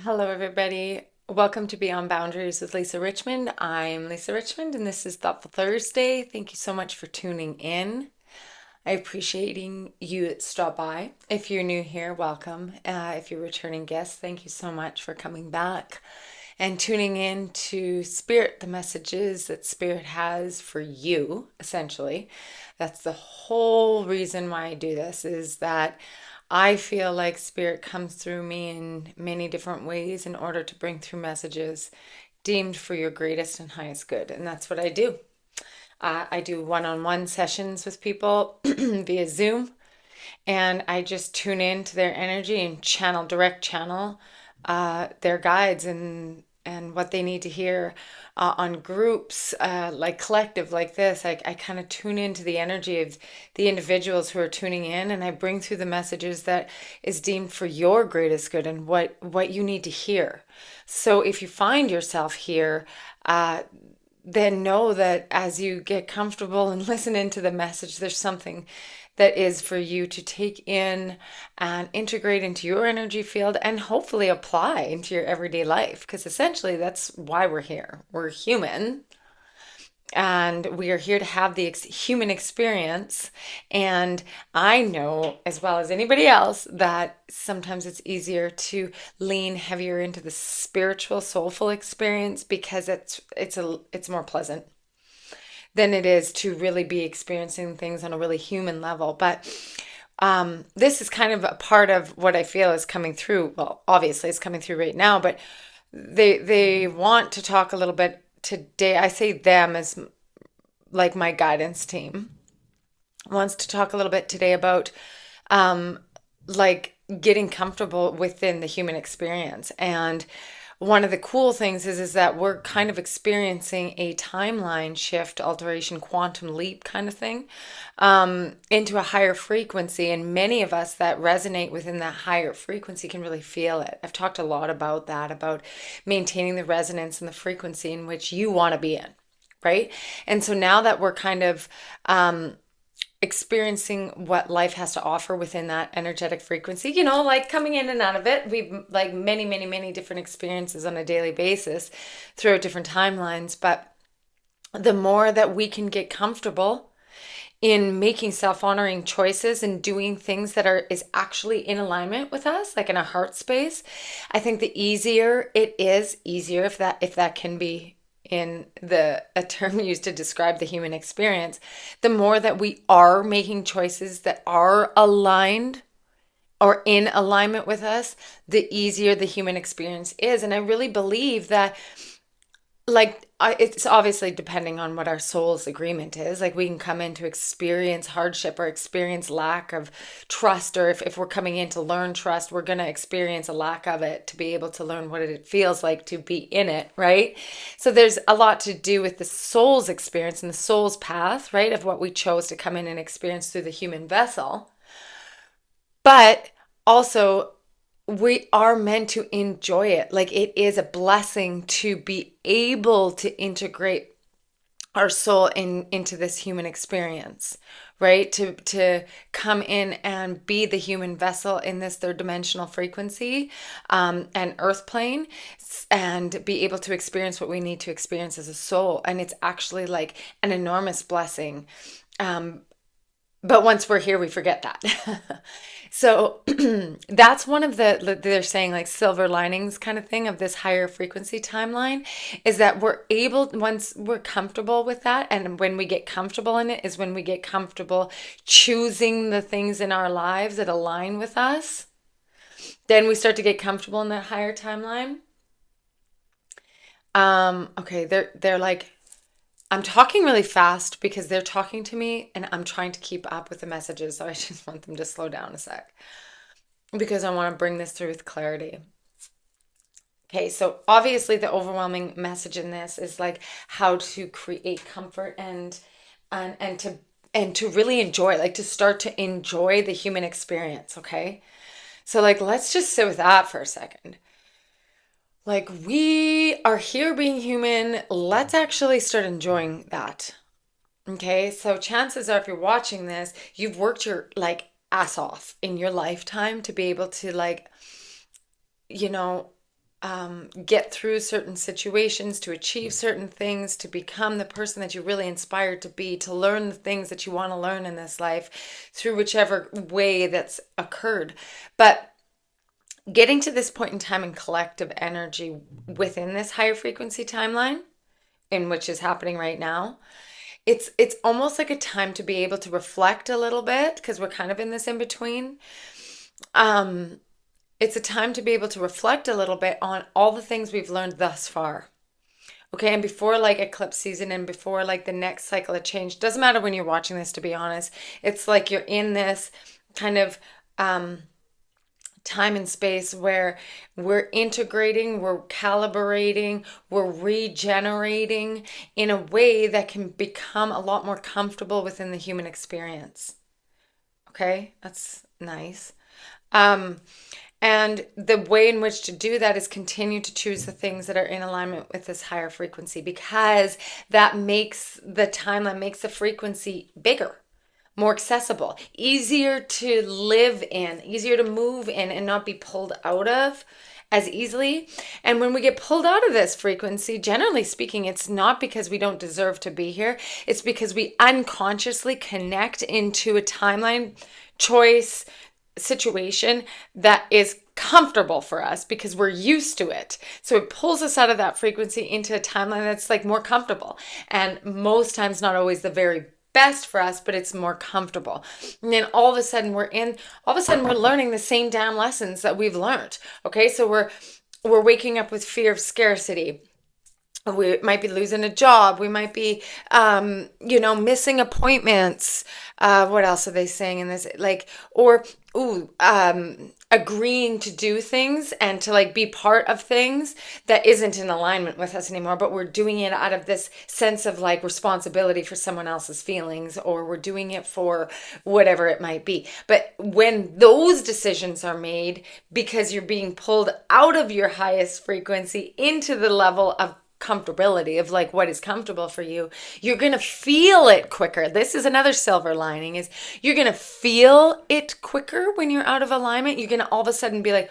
Hello, everybody. Welcome to Beyond Boundaries with Lisa Richmond. I'm Lisa Richmond, and this is Thoughtful Thursday. Thank you so much for tuning in. I appreciating you stop by. If you're new here, welcome. If you're returning guests, thank you so much for coming back and tuning in to Spirit, the messages that Spirit has for you, essentially. That's the whole reason why I do this, is that I feel like Spirit comes through me in many different ways in order to bring through messages deemed for your greatest and highest good. And that's what I do. I do one-on-one sessions with people via Zoom, and I just tune in to their energy and direct channel their guides and what they need to hear on groups like collective like this. I kind of tune into the energy of the individuals who are tuning in, and I bring through the messages that is deemed for your greatest good and what you need to hear. So if you find yourself here, then know that as you get comfortable and listen into the message, there's something that is for you to take in and integrate into your energy field and hopefully apply into your everyday life. Because essentially, that's why we're here. We're human, and we are here to have the human experience. And I know as well as anybody else that sometimes it's easier to lean heavier into the spiritual, soulful experience because it's more pleasant than it is to really be experiencing things on a really human level. But this is kind of a part of what I feel is coming through. Well, obviously it's coming through right now, but they want to talk a little bit today. I say them as like my guidance team wants to talk a little bit today about like getting comfortable within the human experience. And one of the cool things is that we're kind of experiencing a timeline shift, alteration, quantum leap kind of thing into a higher frequency. And many of us that resonate within that higher frequency can really feel it. I've talked a lot about that, about maintaining the resonance and the frequency in which you want to be in, right? And so now that we're kind of experiencing what life has to offer within that energetic frequency, like coming in and out of it. We've like many different experiences on a daily basis throughout different timelines. But the more that we can get comfortable in making self-honoring choices and doing things that is actually in alignment with us, like in a heart space, I think the easier it is, if that can be in a term used to describe the human experience, the more that we are making choices that are aligned or in alignment with us, the easier the human experience is. And I really believe that, like, it's obviously depending on what our soul's agreement is. Like, we can come in to experience hardship or experience lack of trust, or if we're coming in to learn trust, we're going to experience a lack of it to be able to learn what it feels like to be in it, right? So there's a lot to do with the soul's experience and the soul's path, right, of what we chose to come in and experience through the human vessel. But also, we are meant to enjoy it. Like, it is a blessing to be able to integrate our soul into this human experience, right? To come in and be the human vessel in this third dimensional frequency and earth plane, and be able to experience what we need to experience as a soul. And it's actually like an enormous blessing. But once we're here, we forget that. So that's one of they're saying like silver linings kind of thing of this higher frequency timeline, is that we're able, once we're comfortable with that, and when we get comfortable in it is when we get comfortable choosing the things in our lives that align with us. Then we start to get comfortable in that higher timeline. Okay, they're like, I'm talking really fast because they're talking to me and I'm trying to keep up with the messages. So I just want them to slow down a sec because I want to bring this through with clarity. Okay, so obviously the overwhelming message in this is like how to create comfort and to really enjoy, like to start to enjoy the human experience, okay? So like let's just sit with that for a second. Like, we are here being human. Let's actually start enjoying that. Okay, so chances are if you're watching this, you've worked your like ass off in your lifetime to be able to like, you know, get through certain situations, to achieve certain things, to become the person that you really inspired to be, to learn the things that you want to learn in this life through whichever way that's occurred. But getting to this point in time in collective energy within this higher frequency timeline, in which is happening right now, it's almost like a time to be able to reflect a little bit, because we're kind of in this in between. It's a time to be able to reflect a little bit on all the things we've learned thus far. Okay, and before like eclipse season and before like the next cycle of change, doesn't matter when you're watching this, to be honest. It's like you're in this kind of time and space where we're integrating, we're calibrating, we're regenerating in a way that can become a lot more comfortable within the human experience. Okay, that's nice. And the way in which to do that is continue to choose the things that are in alignment with this higher frequency, because that makes the timeline, makes the frequency bigger, more accessible, easier to live in, easier to move in and not be pulled out of as easily. And when we get pulled out of this frequency, generally speaking, it's not because we don't deserve to be here. It's because we unconsciously connect into a timeline, choice, situation that is comfortable for us because we're used to it. So it pulls us out of that frequency into a timeline that's like more comfortable. And most times not always the very best for us, but it's more comfortable. And then all of a sudden we're learning the same damn lessons that we've learned. Okay? So we're waking up with fear of scarcity. We might be losing a job. We might be, missing appointments. What else are they saying in this? Like, or, agreeing to do things and to like be part of things that isn't in alignment with us anymore, but we're doing it out of this sense of like responsibility for someone else's feelings, or we're doing it for whatever it might be. But when those decisions are made because you're being pulled out of your highest frequency into the level of comfortability of like what is comfortable for you, you're going to feel it quicker. This is another silver lining, is you're going to feel it quicker when you're out of alignment. You're going to all of a sudden be like,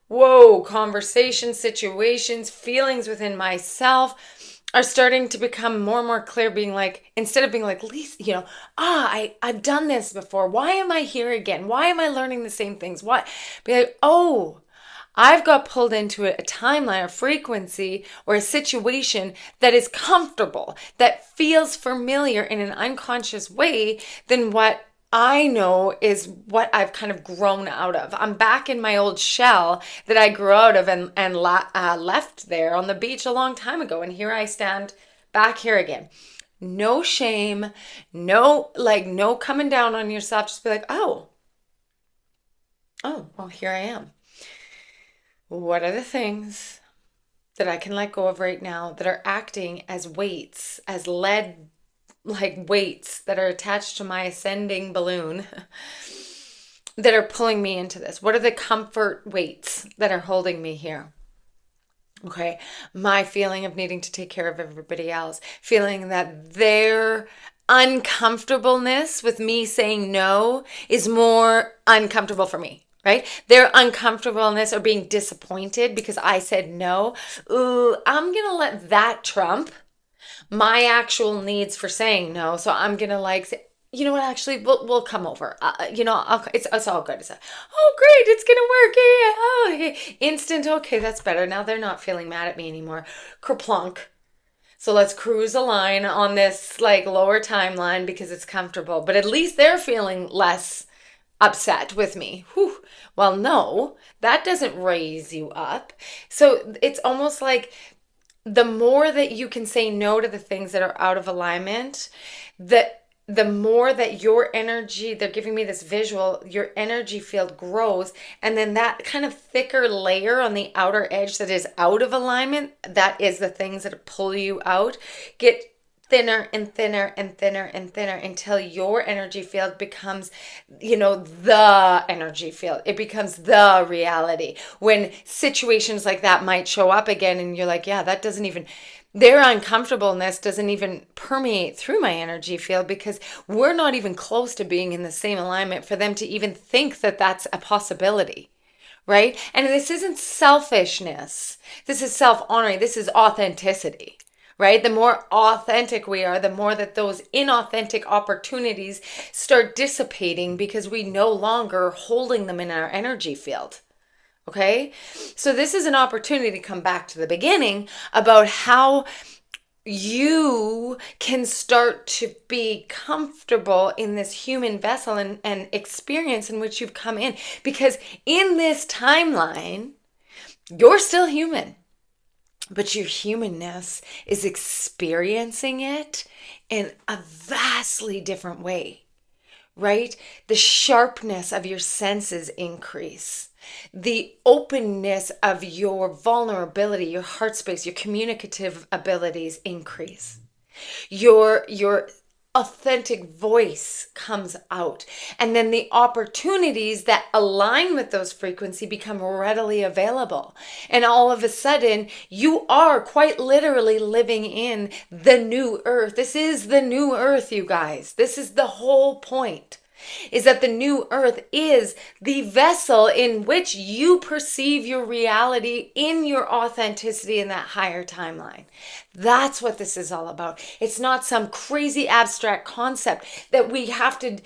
whoa, conversations, situations, feelings within myself are starting to become more and more clear, being like, instead of being like, Lisa, I've done this before. Why am I here again? Why am I learning the same things? Why? Be like, oh, I've got pulled into a timeline, a frequency, or a situation that is comfortable, that feels familiar in an unconscious way than what I know is what I've kind of grown out of. I'm back in my old shell that I grew out of and left there on the beach a long time ago. And here I stand back here again. No shame, no coming down on yourself. Just be like, oh, well, here I am. What are the things that I can let go of right now that are acting as weights, as lead, like weights that are attached to my ascending balloon that are pulling me into this? What are the comfort weights that are holding me here? Okay, my feeling of needing to take care of everybody else, feeling that their uncomfortableness with me saying no is more uncomfortable for me. Right? Their uncomfortableness or being disappointed because I said no. Ooh, I'm going to let that trump my actual needs for saying no. So I'm going to like say, you know what, actually, we'll come over. It's all good. Oh, great. It's going to work. Yeah. Oh, okay. Instant. Okay, that's better. Now they're not feeling mad at me anymore. Kerplunk. So let's cruise a line on this like lower timeline because it's comfortable. But at least they're feeling less upset with me. Whew. Well, no, that doesn't raise you up. So it's almost like the more that you can say no to the things that are out of alignment, the more that your energy, they're giving me this visual, your energy field grows. And then that kind of thicker layer on the outer edge that is out of alignment, that is the things that pull you out, get thinner and thinner and thinner and thinner until your energy field becomes, the energy field. It becomes the reality. When situations like that might show up again and you're like, yeah, that doesn't even, their uncomfortableness doesn't even permeate through my energy field because we're not even close to being in the same alignment for them to even think that that's a possibility. right? And this isn't selfishness. This is self-honoring. This is authenticity, right? The more authentic we are, the more that those inauthentic opportunities start dissipating because we no longer holding them in our energy field. Okay? So this is an opportunity to come back to the beginning about how you can start to be comfortable in this human vessel and experience in which you've come in. Because in this timeline, you're still human, but your humanness is experiencing it in a vastly different way, right? The sharpness of your senses increase. The openness of your vulnerability, your heart space, your communicative abilities increase. Your authentic voice comes out. And then the opportunities that align with those frequencies become readily available. And all of a sudden, you are quite literally living in the new earth. This is the new earth, you guys. This is the whole point. Is that the new earth is the vessel in which you perceive your reality in your authenticity in that higher timeline. That's what this is all about. It's not some crazy abstract concept that we have to,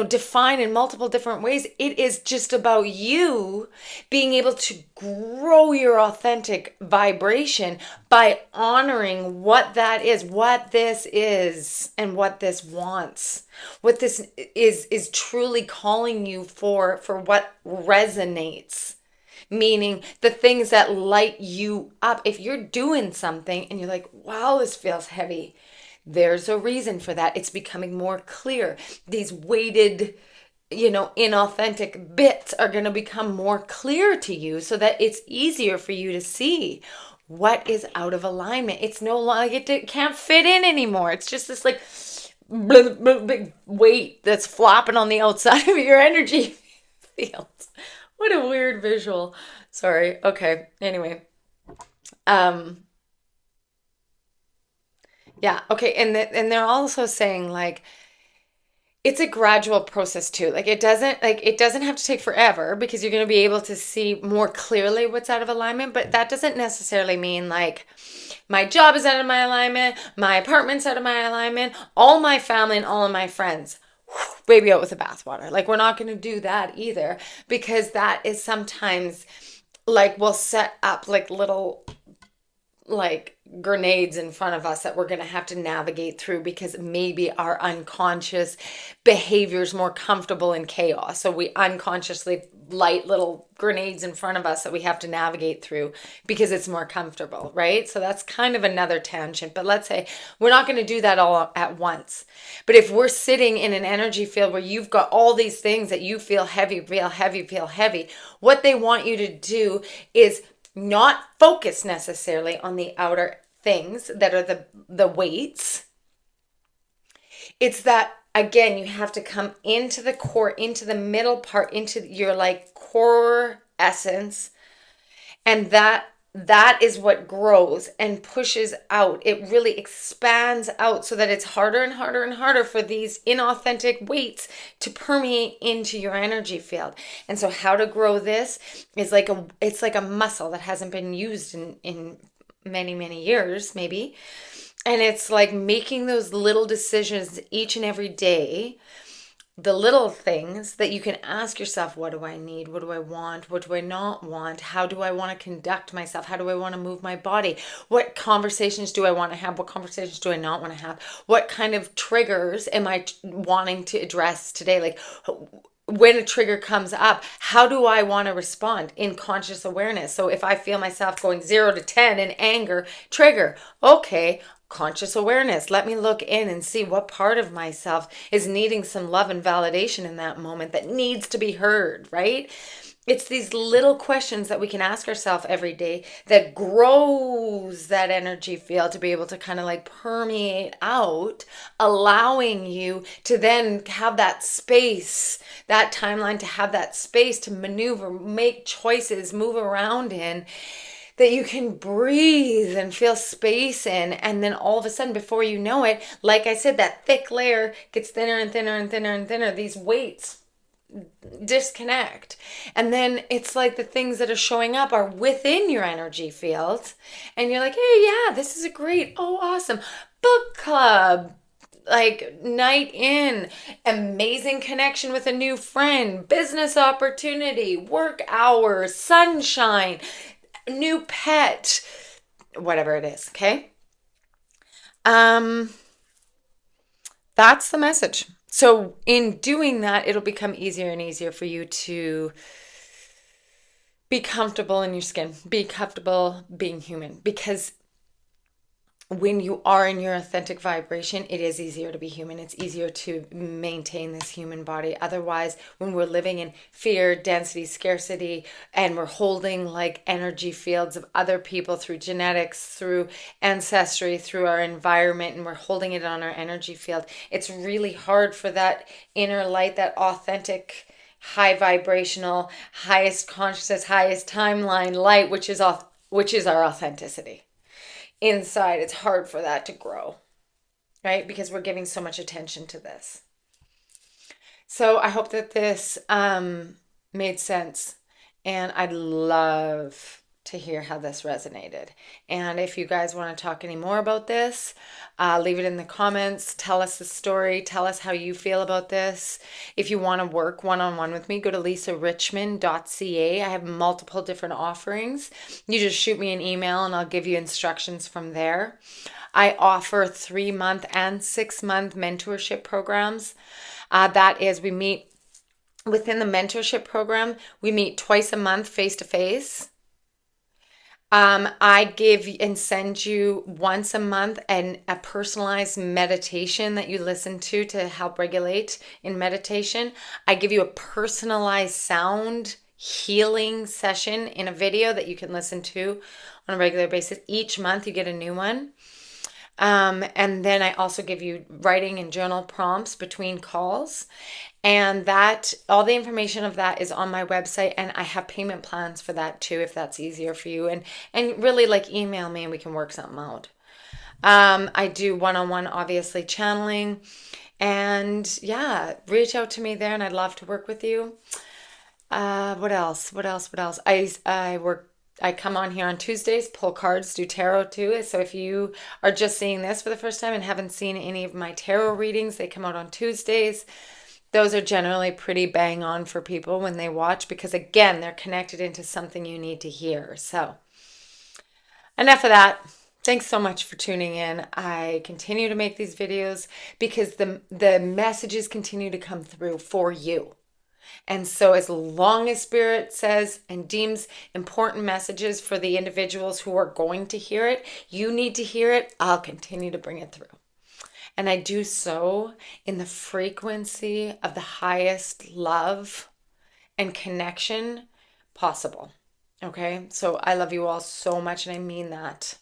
define in multiple different ways. It is just about you being able to grow your authentic vibration by honoring what that is, what this is, and what this wants. What this is truly calling you for what resonates. Meaning the things that light you up. If you're doing something and you're like, wow, this feels heavy, there's a reason for that. It's becoming more clear. These weighted, inauthentic bits are going to become more clear to you so that it's easier for you to see what is out of alignment. It's no longer, it can't fit in anymore. It's just this like big weight that's flopping on the outside of your energy field. What a weird visual. Sorry. Okay. Anyway. Yeah. Okay. And they're also saying like it's a gradual process too. Like it doesn't have to take forever because you're going to be able to see more clearly what's out of alignment, but that doesn't necessarily mean like my job is out of my alignment, my apartment's out of my alignment, all my family and all of my friends, baby out with the bathwater. Like we're not going to do that either because that is sometimes like we'll set up like little like grenades in front of us that we're going to have to navigate through because maybe our unconscious behavior is more comfortable in chaos. So we unconsciously light little grenades in front of us that we have to navigate through because it's more comfortable, right? So that's kind of another tangent. But let's say we're not going to do that all at once. But if we're sitting in an energy field where you've got all these things that you feel heavy, what they want you to do is not focus necessarily on the outer things that are the weights. It's that, again, you have to come into the core, into the middle part, into your like core essence. And that is what grows and pushes out. It really expands out so that it's harder and harder and harder for these inauthentic weights to permeate into your energy field. And so how to grow this is it's like a muscle that hasn't been used in many, many years, maybe. And it's like making those little decisions each and every day, the little things that you can ask yourself, what do I need? What do I want? What do I not want? How do I want to conduct myself? How do I want to move my body? What conversations do I want to have? What conversations do I not want to have? What kind of triggers am I wanting to address today? Like when a trigger comes up, how do I want to respond in conscious awareness? So if I feel myself going 0 to 10 in anger, trigger, okay, conscious awareness. Let me look in and see what part of myself is needing some love and validation in that moment that needs to be heard, right? It's these little questions that we can ask ourselves every day that grows that energy field to be able to kind of like permeate out, allowing you to then have that space, that timeline to have that space to maneuver, make choices, move around in, that you can breathe and feel space in. And then all of a sudden, before you know it, like I said, that thick layer gets thinner and thinner and thinner and thinner. These weights disconnect. And then it's like the things that are showing up are within your energy field. And you're like, hey, yeah, this is a great, oh, awesome book club, like night in, amazing connection with a new friend, business opportunity, work hours, sunshine, new pet, whatever it is. Okay. Um, that's the message. So in doing that, it'll become easier and easier for you to be comfortable in your skin, be comfortable being human, because when you are in your authentic vibration, it is easier to be human. It's easier to maintain this human body. Otherwise, when we're living in fear, density, scarcity, and we're holding like energy fields of other people through genetics, through ancestry, through our environment, and we're holding it on our energy field, it's really hard for that inner light, that authentic, high vibrational, highest consciousness, highest timeline light, which is our authenticity inside. It's hard for that to grow, right? Because we're giving so much attention to this. So I hope that this made sense. And I'd love to hear how this resonated. And if you guys want to talk any more about this, leave it in the comments. Tell us the story. Tell us how you feel about this. If you want to work one-on-one with me, go to lisarichmond.ca. I have multiple different offerings. You just shoot me an email and I'll give you instructions from there. I offer 3-month and 6-month mentorship programs. That is, we meet within the mentorship program, we meet twice a month face to face. I give and send you once a month a personalized meditation that you listen to help regulate in meditation. I give you a personalized sound healing session in a video that you can listen to on a regular basis. Each month you get a new one. And then I also give you writing and journal prompts between calls. And that, all the information of that is on my website, and I have payment plans for that too, if that's easier for you. And really, like, email me and we can work something out. I do one-on-one, obviously, channeling. And yeah, reach out to me there and I'd love to work with you. What else? I come on here on Tuesdays, pull cards, do tarot too. So if you are just seeing this for the first time and haven't seen any of my tarot readings, they come out on Tuesdays. Those are generally pretty bang on for people when they watch, because again, they're connected into something you need to hear. So enough of that. Thanks so much for tuning in. I continue to make these videos because the messages continue to come through for you. And so as long as Spirit says and deems important messages for the individuals who are going to hear it, you need to hear it, I'll continue to bring it through. And I do so in the frequency of the highest love and connection possible. Okay? So I love you all so much, and I mean that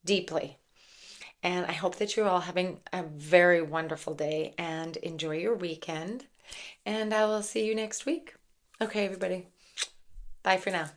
deeply. And I hope that you're all having a very wonderful day and enjoy your weekend. And I will see you next week. Okay, everybody. Bye for now.